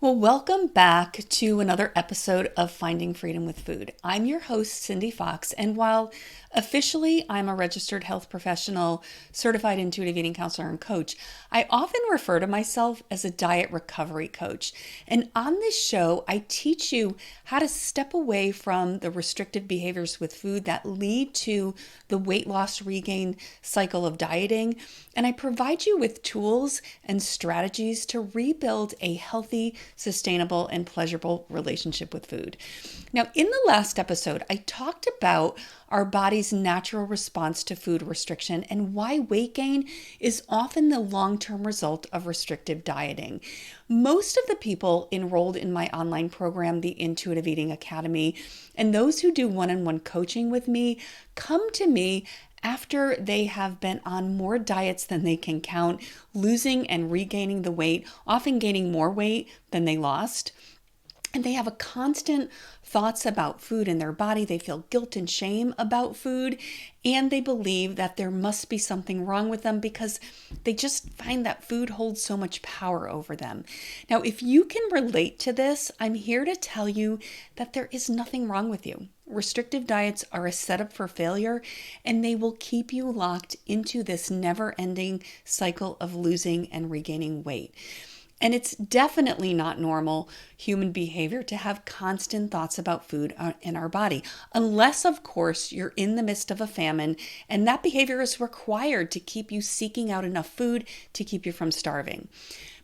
Well, welcome back to another episode of Finding Freedom with Food. I'm your host, Cindy Fox, and while officially I'm a registered health professional, certified intuitive eating counselor, and coach, I often refer to myself as a diet recovery coach. And on this show, I teach you how to step away from the restrictive behaviors with food that lead to the weight loss regain cycle of dieting. And I provide you with tools and strategies to rebuild a healthy, sustainable, and pleasurable relationship with food. Now, in the last episode, I talked about our body's natural response to food restriction and why weight gain is often the long-term result of restrictive dieting. Most of the people enrolled in my online program, the Intuitive Eating Academy, and those who do one-on-one coaching with me come to me after they have been on more diets than they can count, losing and regaining the weight, often gaining more weight than they lost. And they have a constant thoughts about food in their body. They feel guilt and shame about food, and they believe that there must be something wrong with them because they just find that food holds so much power over them. Now, if you can relate to this, I'm here to tell you that there is nothing wrong with you. Restrictive diets are a setup for failure, and they will keep you locked into this never-ending cycle of losing and regaining weight. And it's definitely not normal human behavior to have constant thoughts about food in our body, unless, of course, you're in the midst of a famine, and that behavior is required to keep you seeking out enough food to keep you from starving.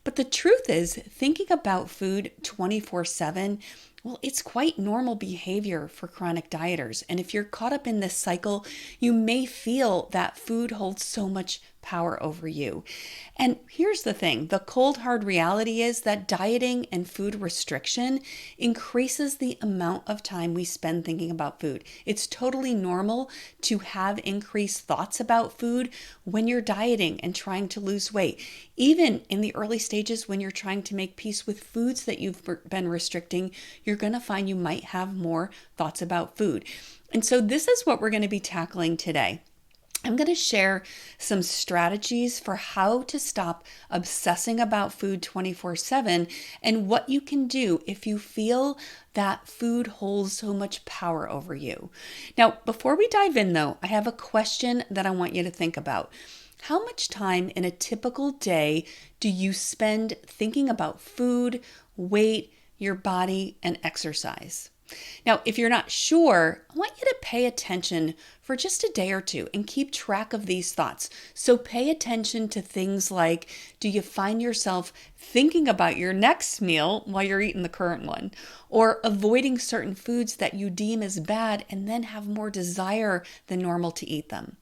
But the truth is, thinking about food 24/7, well, it's quite normal behavior for chronic dieters. And if you're caught up in this cycle, you may feel that food holds so much power over you. And here's the thing, the cold hard reality is that dieting and food restriction increases the amount of time we spend thinking about food. It's totally normal to have increased thoughts about food when you're dieting and trying to lose weight. Even in the early stages when you're trying to make peace with foods that you've been restricting, you're going to find you might have more thoughts about food. And so this is what we're going to be tackling today. I'm going to share some strategies for how to stop obsessing about food 24/7 and what you can do if you feel that food holds so much power over you. Now, before we dive in though, I have a question that I want you to think about. How much time in a typical day do you spend thinking about food, weight, your body, and exercise? Now, if you're not sure, I want you to pay attention for just a day or two and keep track of these thoughts. So pay attention to things like, do you find yourself thinking about your next meal while you're eating the current one? Or avoiding certain foods that you deem as bad and then have more desire than normal to eat them?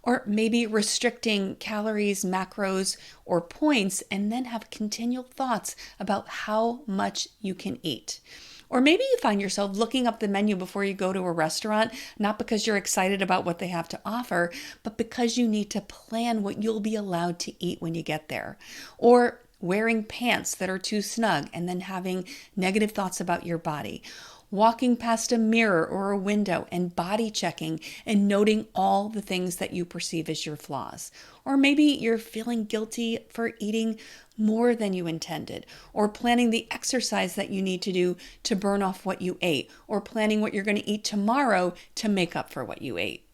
Or maybe restricting calories, macros, or points and then have continual thoughts about how much you can eat. Or maybe you find yourself looking up the menu before you go to a restaurant, not because you're excited about what they have to offer, but because you need to plan what you'll be allowed to eat when you get there. Or wearing pants that are too snug and then having negative thoughts about your body. Walking past a mirror or a window and body checking and noting all the things that you perceive as your flaws. Or maybe you're feeling guilty for eating more than you intended, or planning the exercise that you need to do to burn off what you ate, or planning what you're going to eat tomorrow to make up for what you ate.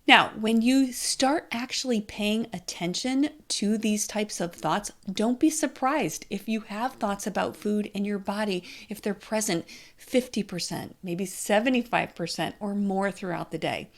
Now, when you start actually paying attention to these types of thoughts, don't be surprised if you have thoughts about food in your body, if they're present 50%, maybe 75% or more throughout the day.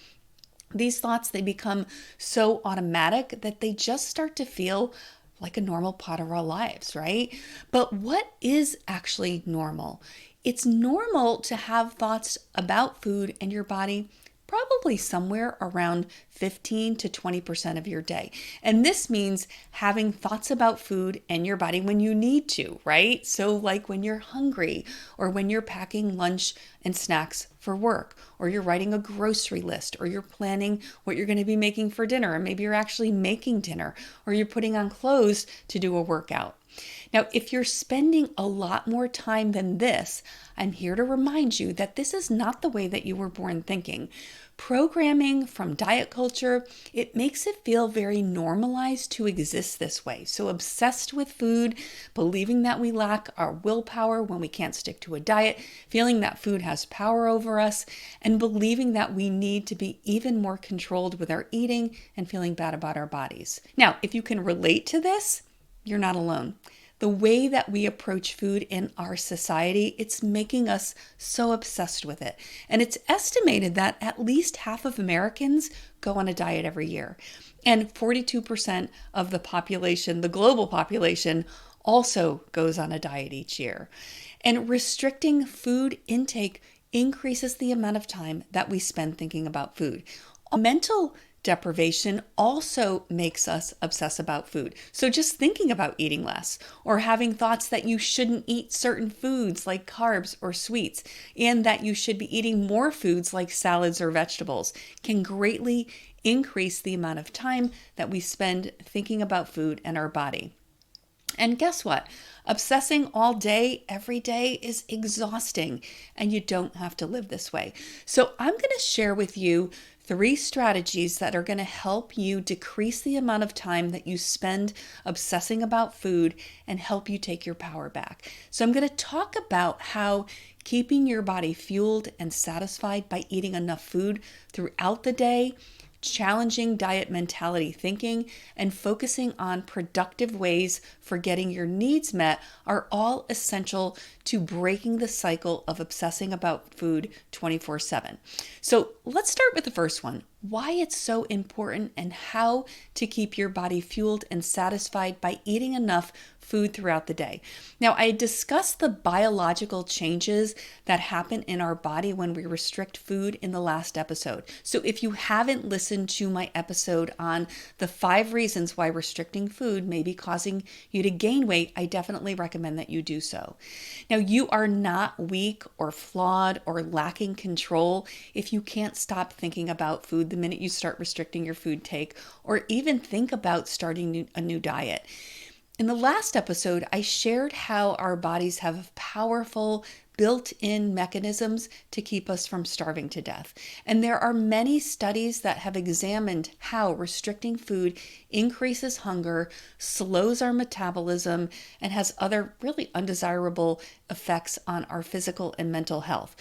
These thoughts, they become so automatic that they just start to feel like a normal part of our lives, right? But what is actually normal? It's normal to have thoughts about food and your body probably somewhere around 15 to 20% of your day. And this means having thoughts about food and your body when you need to, right? So like when you're hungry, or when you're packing lunch and snacks for work, or you're writing a grocery list, or you're planning what you're going to be making for dinner, or maybe you're actually making dinner, or you're putting on clothes to do a workout. Now, if you're spending a lot more time than this, I'm here to remind you that this is not the way that you were born thinking. Programming from diet culture, it makes it feel very normalized to exist this way. So obsessed with food, believing that we lack our willpower when we can't stick to a diet, feeling that food has power over us, and believing that we need to be even more controlled with our eating and feeling bad about our bodies. Now, if you can relate to this, you're not alone. The way that we approach food in our society, it's making us so obsessed with it. And it's estimated that at least half of Americans go on a diet every year. And 42% of the population, the global population, also goes on a diet each year. And restricting food intake increases the amount of time that we spend thinking about food. Mental deprivation also makes us obsess about food. So just thinking about eating less or having thoughts that you shouldn't eat certain foods like carbs or sweets and that you should be eating more foods like salads or vegetables can greatly increase the amount of time that we spend thinking about food and our body. And guess what? Obsessing all day, every day is exhausting, and you don't have to live this way. So I'm going to share with you 3 strategies that are going to help you decrease the amount of time that you spend obsessing about food and help you take your power back. So I'm going to talk about how keeping your body fueled and satisfied by eating enough food throughout the day, challenging diet mentality thinking, and focusing on productive ways for getting your needs met are all essential to breaking the cycle of obsessing about food 24/7. So let's start with the first one, why it's so important and how to keep your body fueled and satisfied by eating enough food throughout the day. Now, I discussed the biological changes that happen in our body when we restrict food in the last episode. So if you haven't listened to my episode on the 5 reasons why restricting food may be causing you to gain weight, I definitely recommend that you do so. Now, you are not weak or flawed or lacking control if you can't stop thinking about food the minute you start restricting your food take or even think about starting a new diet. In the last episode, I shared how our bodies have powerful built-in mechanisms to keep us from starving to death. And there are many studies that have examined how restricting food increases hunger, slows our metabolism, and has other really undesirable effects on our physical and mental health.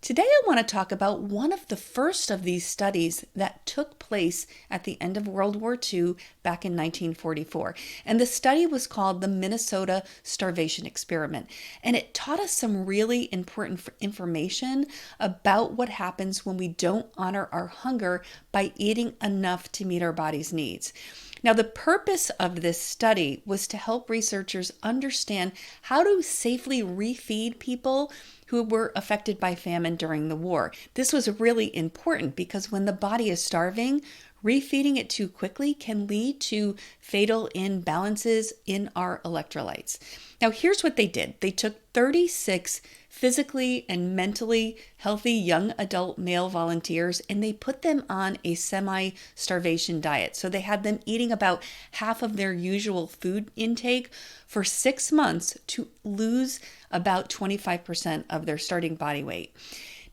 Today, I want to talk about one of the first of these studies that took place at the end of World War II back in 1944. And the study was called the Minnesota Starvation Experiment. And it taught us some really important information about what happens when we don't honor our hunger by eating enough to meet our body's needs. Now, the purpose of this study was to help researchers understand how to safely refeed people who were affected by famine during the war. This was really important because when the body is starving, refeeding it too quickly can lead to fatal imbalances in our electrolytes. Now, here's what they did. They took 36 physically and mentally healthy young adult male volunteers and they put them on a semi-starvation diet. So they had them eating about half of their usual food intake for 6 months to lose about 25% of their starting body weight.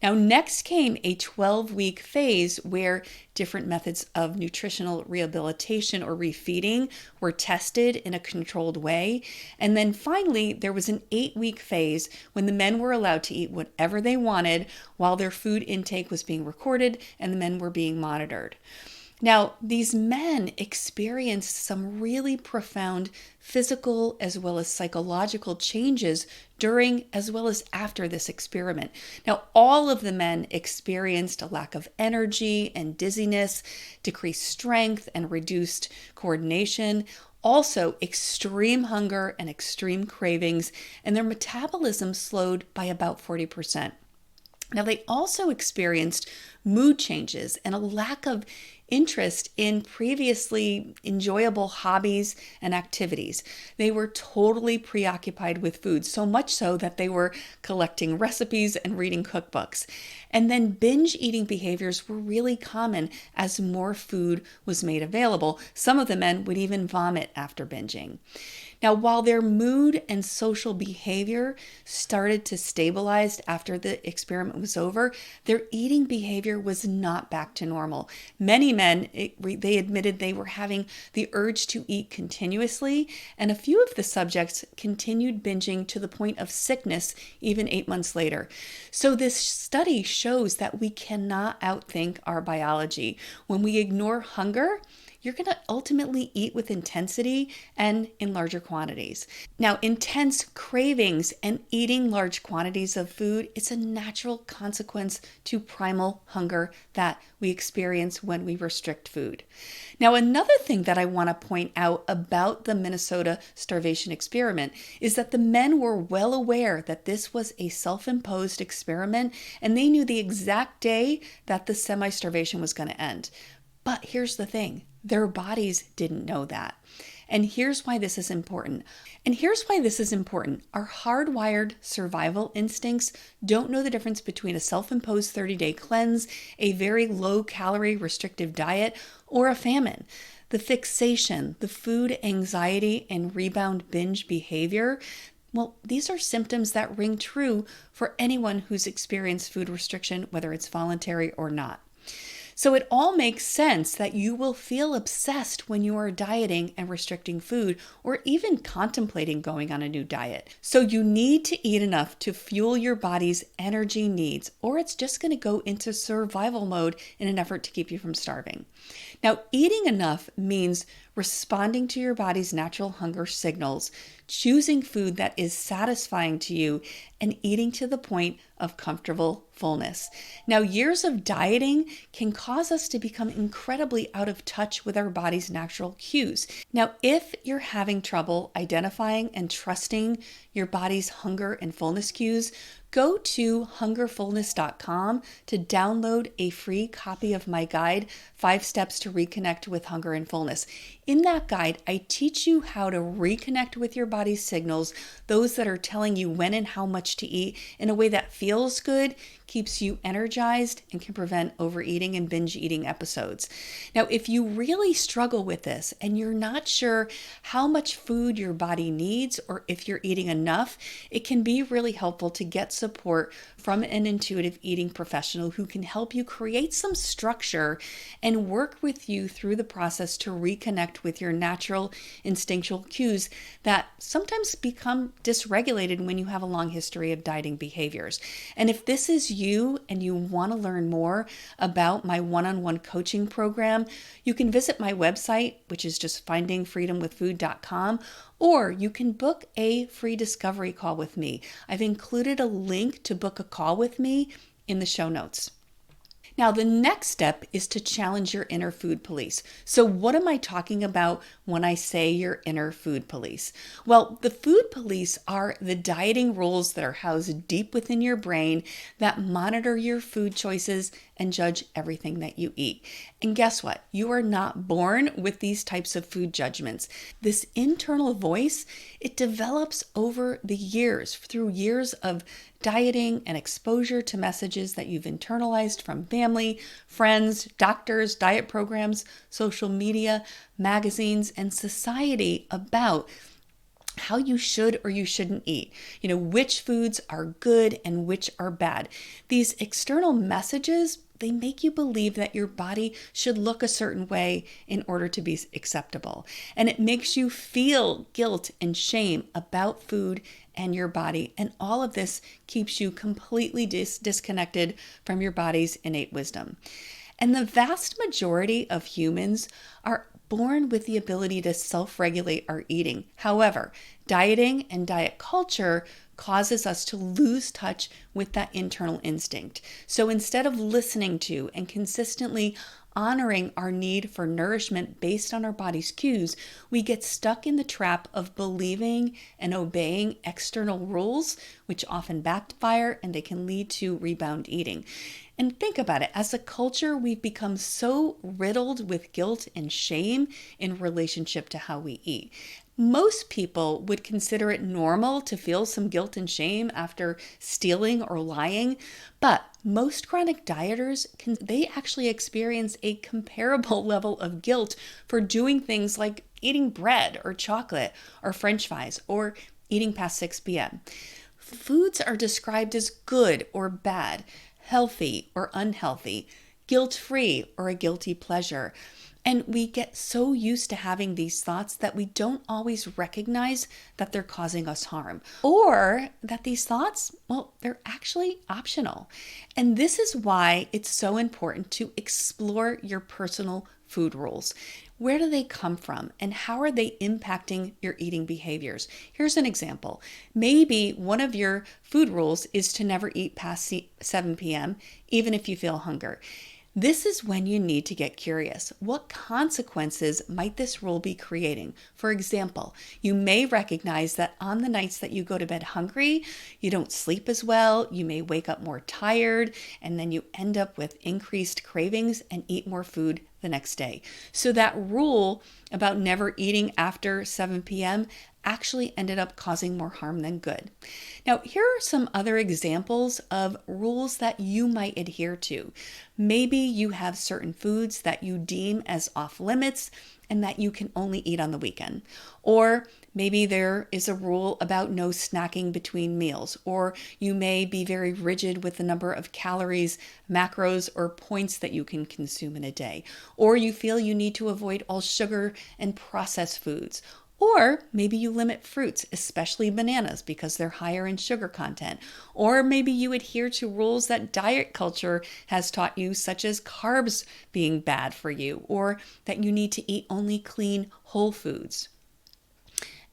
Now, next came a 12-week phase where different methods of nutritional rehabilitation or refeeding were tested in a controlled way. And then finally, there was an 8-week phase when the men were allowed to eat whatever they wanted while their food intake was being recorded and the men were being monitored. Now, these men experienced some really profound physical as well as psychological changes during as well as after this experiment. Now, all of the men experienced a lack of energy and dizziness, decreased strength and reduced coordination, also extreme hunger and extreme cravings, and their metabolism slowed by about 40%. Now, they also experienced mood changes and a lack of interest in previously enjoyable hobbies and activities. They were totally preoccupied with food, so much so that they were collecting recipes and reading cookbooks. And then binge eating behaviors were really common as more food was made available. Some of the men would even vomit after binging. Now, while their mood and social behavior started to stabilize after the experiment was over, their eating behavior was not back to normal. Many men, they admitted they were having the urge to eat continuously, and a few of the subjects continued binging to the point of sickness even 8 months later. So this study shows that we cannot outthink our biology. When we ignore hunger, you're going to ultimately eat with intensity and in larger quantities. Now, intense cravings and eating large quantities of food is a natural consequence to primal hunger that we experience when we restrict food. Now, another thing that I want to point out about the Minnesota starvation experiment is that the men were well aware that this was a self-imposed experiment, and they knew the exact day that the semi-starvation was going to end. But here's the thing. Their bodies didn't know that. And here's why this is important. Our hardwired survival instincts don't know the difference between a self-imposed 30-day cleanse, a very low-calorie restrictive diet, or a famine. The fixation, the food anxiety, and rebound binge behavior, well, these are symptoms that ring true for anyone who's experienced food restriction, whether it's voluntary or not. So it all makes sense that you will feel obsessed when you are dieting and restricting food, or even contemplating going on a new diet. So you need to eat enough to fuel your body's energy needs, or it's just going to go into survival mode in an effort to keep you from starving. Now, eating enough means responding to your body's natural hunger signals, choosing food that is satisfying to you, and eating to the point of comfortable fullness. Now, years of dieting can cause us to become incredibly out of touch with our body's natural cues. Now, if you're having trouble identifying and trusting your body's hunger and fullness cues, go to hungerfullness.com to download a free copy of my guide, 5 Steps to Reconnect with Hunger and Fullness. In that guide, I teach you how to reconnect with your body's signals, those that are telling you when and how much to eat, in a way that feels good, keeps you energized, and can prevent overeating and binge eating episodes. Now, if you really struggle with this and you're not sure how much food your body needs or if you're eating enough, it can be really helpful to get support from an intuitive eating professional who can help you create some structure and work with you through the process to reconnect with your natural instinctual cues that sometimes become dysregulated when you have a long history of dieting behaviors. And if this is you and you want to learn more about my one-on-one coaching program, you can visit my website, which is just findingfreedomwithfood.com, or you can book a free discovery call with me. I've included a link to book a call with me in the show notes. Now, the next step is to challenge your inner food police. So what am I talking about when I say your inner food police? Well, the food police are the dieting rules that are housed deep within your brain that monitor your food choices and judge everything that you eat. And guess what? You are not born with these types of food judgments. This internal voice, it develops over the years, through years of dieting and exposure to messages that you've internalized from family, friends, doctors, diet programs, social media, magazines, and society about how you should or you shouldn't eat. Which foods are good and which are bad. These external messages, they make you believe that your body should look a certain way in order to be acceptable. And it makes you feel guilt and shame about food and your body. And all of this keeps you completely disconnected from your body's innate wisdom. And the vast majority of humans are born with the ability to self-regulate our eating. However, dieting and diet culture causes us to lose touch with that internal instinct. So instead of listening to and consistently honoring our need for nourishment based on our body's cues, we get stuck in the trap of believing and obeying external rules, which often backfire and they can lead to rebound eating. And think about it, as a culture, we've become so riddled with guilt and shame in relationship to how we eat. Most people would consider it normal to feel some guilt and shame after stealing or lying, but most chronic dieters they actually experience a comparable level of guilt for doing things like eating bread or chocolate or French fries or eating past 6 p.m. Foods are described as good or bad, healthy or unhealthy, guilt-free or a guilty pleasure. And we get so used to having these thoughts that we don't always recognize that they're causing us harm, or that these thoughts, well, they're actually optional. And this is why it's so important to explore your personal food rules. Where do they come from and how are they impacting your eating behaviors? Here's an example. Maybe one of your food rules is to never eat past 7 p.m., even if you feel hunger. This is when you need to get curious. What consequences might this rule be creating? For example, you may recognize that on the nights that you go to bed hungry, you don't sleep as well, you may wake up more tired, and then you end up with increased cravings and eat more food the next day. So that rule about never eating after 7 p.m. actually ended up causing more harm than good. Now, here are some other examples of rules that you might adhere to. Maybe you have certain foods that you deem as off limits and that you can only eat on the weekend. Or maybe there is a rule about no snacking between meals, or you may be very rigid with the number of calories, macros, or points that you can consume in a day. Or you feel you need to avoid all sugar and processed foods. Or maybe you limit fruits, especially bananas, because they're higher in sugar content. Or maybe you adhere to rules that diet culture has taught you, such as carbs being bad for you, or that you need to eat only clean, whole foods.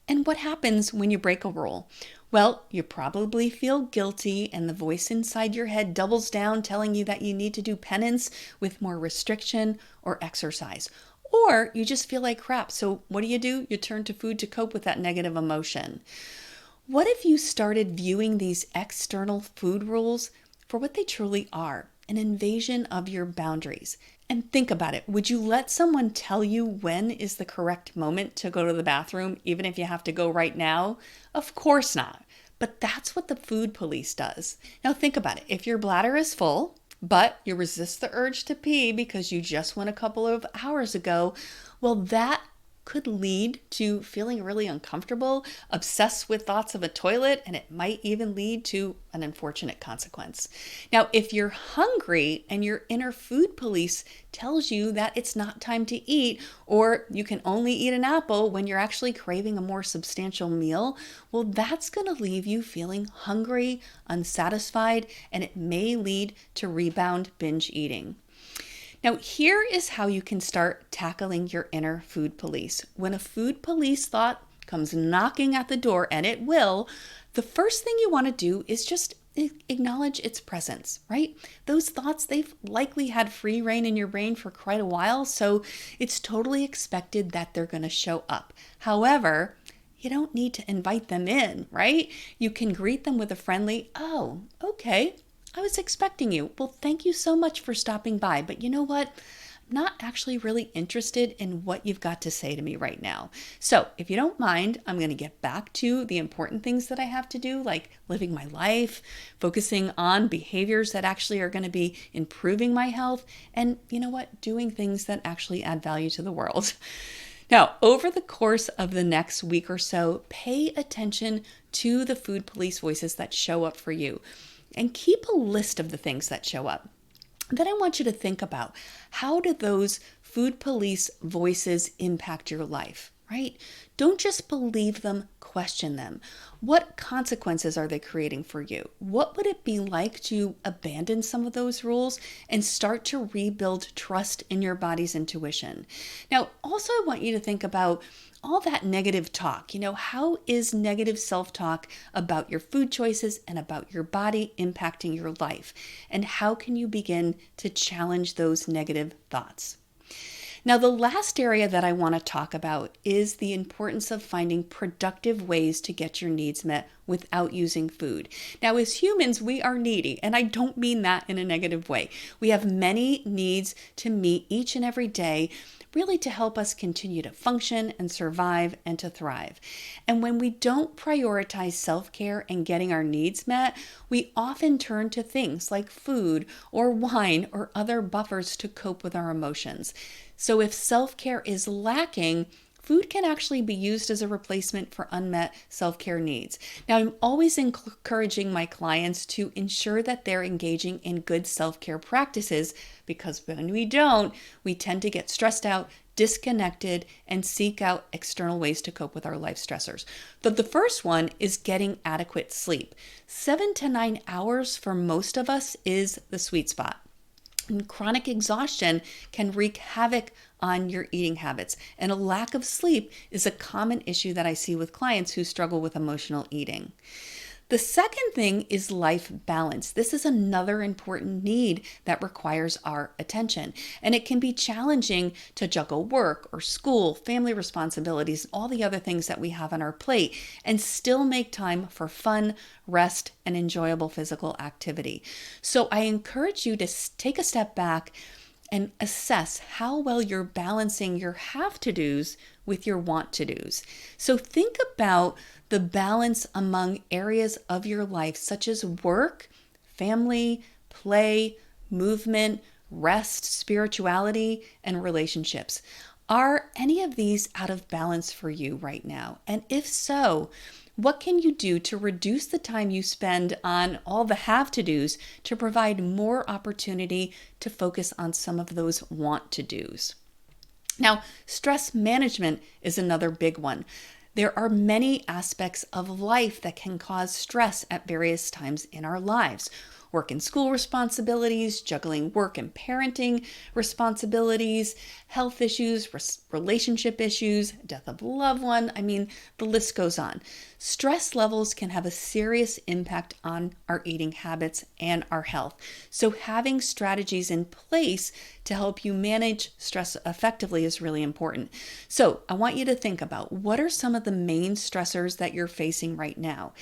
And what happens when you break a rule? Well, you probably feel guilty and the voice inside your head doubles down telling you that you need to do penance with more restriction or exercise. Or you just feel like crap. So what do? You turn to food to cope with that negative emotion. What if you started viewing these external food rules for what they truly are, an invasion of your boundaries? And think about it. Would you let someone tell you when is the correct moment to go to the bathroom, even if you have to go right now? Of course not. But that's what the food police does. Now think about it. If your bladder is full, but you resist the urge to pee because you just went a couple of hours ago, well, that could lead to feeling really uncomfortable, obsessed with thoughts of a toilet, and it might even lead to an unfortunate consequence. Now, if you're hungry and your inner food police tells you that it's not time to eat, or you can only eat an apple when you're actually craving a more substantial meal, well, that's going to leave you feeling hungry, unsatisfied, and it may lead to rebound binge eating. Now, here is how you can start tackling your inner food police. When a food police thought comes knocking at the door, and it will, the first thing you want to do is just acknowledge its presence, right? Those thoughts, they've likely had free reign in your brain for quite a while, so it's totally expected that they're going to show up. However, you don't need to invite them in, right? You can greet them with a friendly, "Oh, okay, I was expecting you. Well, thank you so much for stopping by. But you know what? I'm not actually really interested in what you've got to say to me right now. So if you don't mind, I'm going to get back to the important things that I have to do, like living my life, focusing on behaviors that actually are going to be improving my health, and you know what? Doing things that actually add value to the world." Now, over the course of the next week or so, pay attention to the food police voices that show up for you. And keep a list of the things that show up. Then I want you to think about, how do those food police voices impact your life, right? Don't just believe them, question them. What consequences are they creating for you? What would it be like to abandon some of those rules and start to rebuild trust in your body's intuition? Now, also I want you to think about, all that negative talk. How is negative self-talk about your food choices and about your body impacting your life? And how can you begin to challenge those negative thoughts? Now, the last area that I want to talk about is the importance of finding productive ways to get your needs met without using food. Now, as humans, we are needy, and I don't mean that in a negative way. We have many needs to meet each and every day, really to help us continue to function and survive and to thrive. And when we don't prioritize self-care and getting our needs met, we often turn to things like food or wine or other buffers to cope with our emotions. So if self-care is lacking, food can actually be used as a replacement for unmet self-care needs. Now, I'm always encouraging my clients to ensure that they're engaging in good self-care practices, because when we don't, we tend to get stressed out, disconnected, and seek out external ways to cope with our life stressors. But the first one is getting adequate sleep. 7 to 9 hours for most of us is the sweet spot. And chronic exhaustion can wreak havoc on your eating habits. And a lack of sleep is a common issue that I see with clients who struggle with emotional eating. The second thing is life balance. This is another important need that requires our attention. And it can be challenging to juggle work or school, family responsibilities, all the other things that we have on our plate, and still make time for fun, rest, and enjoyable physical activity. So I encourage you to take a step back and assess how well you're balancing your have-to-dos with your want-to-dos. So think about the balance among areas of your life, such as work, family, play, movement, rest, spirituality, and relationships. Are any of these out of balance for you right now? And if so, what can you do to reduce the time you spend on all the have-to-dos to provide more opportunity to focus on some of those want-to-dos? Now, stress management is another big one. There are many aspects of life that can cause stress at various times in our lives. Work and school responsibilities, juggling work and parenting responsibilities, health issues, relationship issues, death of a loved one. The list goes on. Stress levels can have a serious impact on our eating habits and our health. So having strategies in place to help you manage stress effectively is really important. So I want you to think about, what are some of the main stressors that you're facing right now?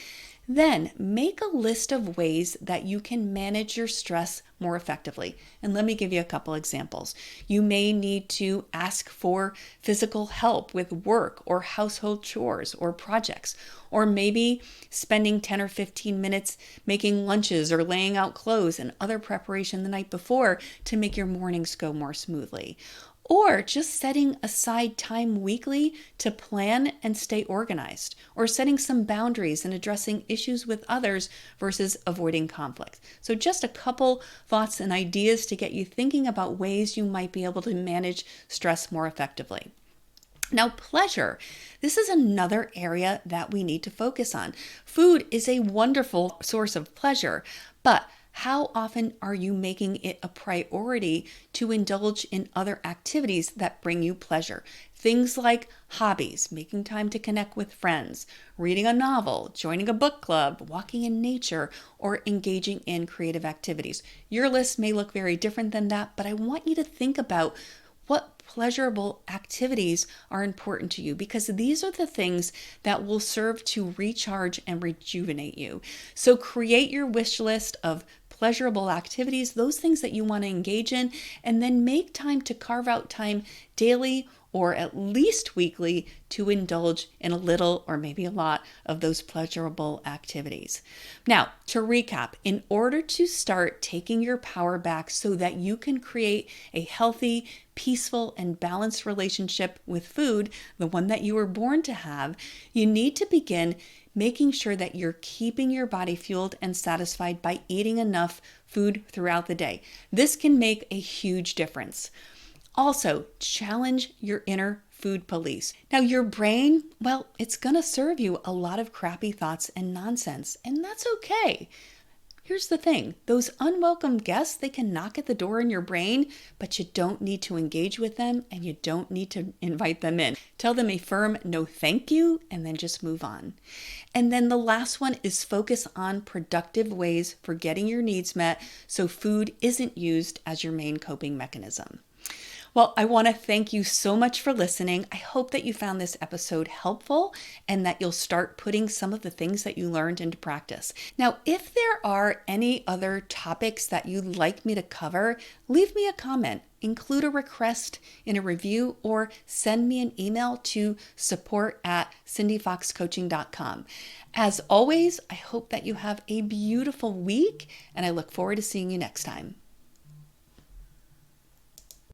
Then make a list of ways that you can manage your stress more effectively. And let me give you a couple examples. You may need to ask for physical help with work or household chores or projects, or maybe spending 10 or 15 minutes making lunches or laying out clothes and other preparation the night before to make your mornings go more smoothly. Or just setting aside time weekly to plan and stay organized, or setting some boundaries and addressing issues with others versus avoiding conflict. So just a couple thoughts and ideas to get you thinking about ways you might be able to manage stress more effectively. Now, pleasure. This is another area that we need to focus on. Food is a wonderful source of pleasure, but how often are you making it a priority to indulge in other activities that bring you pleasure? Things like hobbies, making time to connect with friends, reading a novel, joining a book club, walking in nature, or engaging in creative activities. Your list may look very different than that, but I want you to think about what pleasurable activities are important to you, because these are the things that will serve to recharge and rejuvenate you. So create your wish list of pleasurable activities, those things that you want to engage in, and then make time to carve out time daily or at least weekly to indulge in a little or maybe a lot of those pleasurable activities. Now, to recap, in order to start taking your power back so that you can create a healthy, peaceful, and balanced relationship with food, the one that you were born to have, you need to begin making sure that you're keeping your body fueled and satisfied by eating enough food throughout the day. This can make a huge difference. Also, challenge your inner food police. Now, your brain, it's going to serve you a lot of crappy thoughts and nonsense, and that's okay. Here's the thing, those unwelcome guests, they can knock at the door in your brain, but you don't need to engage with them and you don't need to invite them in. Tell them a firm no thank you and then just move on. And then the last one is focus on productive ways for getting your needs met so food isn't used as your main coping mechanism. Well, I want to thank you so much for listening. I hope that you found this episode helpful and that you'll start putting some of the things that you learned into practice. Now, if there are any other topics that you'd like me to cover, leave me a comment, include a request in a review, or send me an email to support@cindyfoxcoaching.com. As always, I hope that you have a beautiful week, and I look forward to seeing you next time.